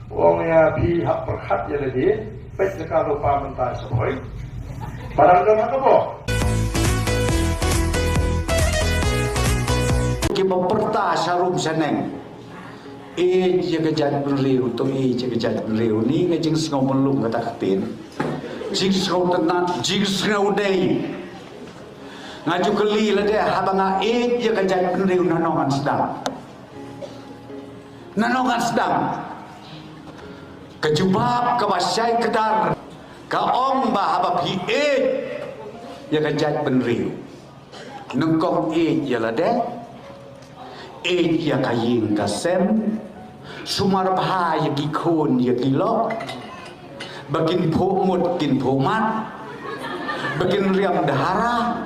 Wong ya pihak perhat ya lagi, pet sekali lupa mentah seboy. Barang dengan apa? Kita perta sarum seneng. Jaga jat beriu, tu jaga jat beriu ni ngajeng sengau melung kata katin. Jing sengau tenat, jing sengau day. Ngaju keli lah dia, habang jaga jat beriu nanongan sedang. Nanongan sedang. Kejubab kebasyai kedar. Kaong bahaba pi jaga jat beriu. Nengkong jalah deh. Ya kaying kasem sumar bahaya gikun ya gilok bakin pumut kin pumat bakin riam dahara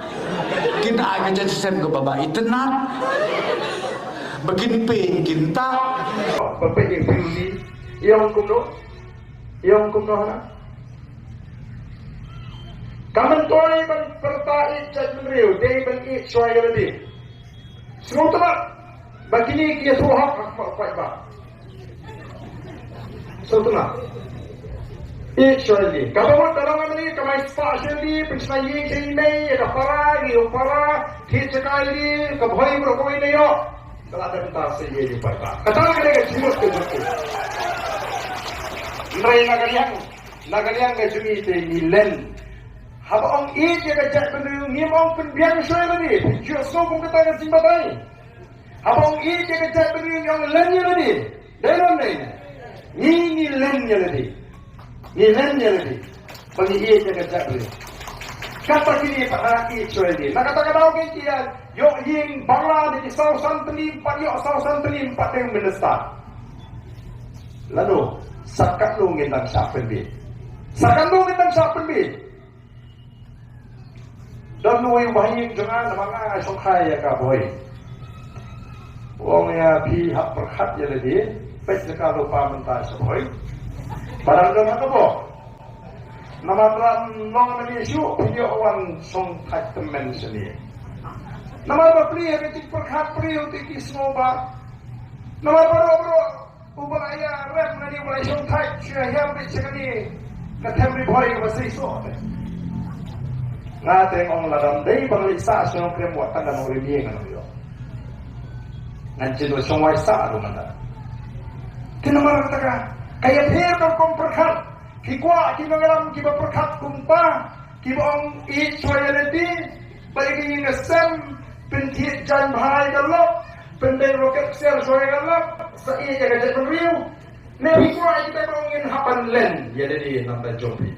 kin aga jadi sem ke baba itenat bakin pen kin tak bapak yang pilih yang kumno hana kamen toy ban pertai chat menriu dei ban ik soy ledi semua teman begini kia suhak apa ba sotuna actually kalau dalam ini kami spasially pensayi ini ada para hit sekali kebhai berkoi ini yo kalau ada bentar saya ini pada kata mereka semua itu mereka nagaliang kejumi ini len habang ini kerja benda ni mau pun biang saya tadi justru pun kata simbatai abang ini kerja beri yang lainnya lagi, dalam lain, ini lainnya lagi, bagi ia kerja beri. Kata kini pada itu lagi, nak kata kau kian, yok yang bangla di sausan telim, yok sausan telim, yang menesta. Lalu sakat lu ngendang siapa bi, dan nuai wahyu jangan nama songkai ya kaboy. Wong ya pihak perhat ya lagi, pet sekali lupa mentah seboy. Barang dengan apa? Nama teram nong Malaysia punya orang song tak temen sini. Nama apa pria ketik perhat pria tiki semua. Nama bro ubah ayah rep nani mulai song tak syahir pet sekali. Ketemri boy masih so. Nggak tengok ladam day pengelisa song krem waktan dan orang dia kan dia. Nanti tu semua isa tu mana? Kenapa katakan? Kayak dia kau perkat, kikuat kita dalam kita perkat kumpa, kita orang iswaya nanti, bagi yang ngesem, pentit jan bahaya galak, pendek roket sel swaya galak, saya jaga jaga beriu. Nabi kuat kita berongin hapan len, jadi dia nampak jobi.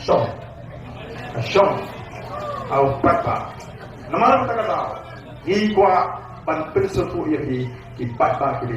Song, au papa. Nama kata kata, kikuat. Pan pensuku yang di 4 kali.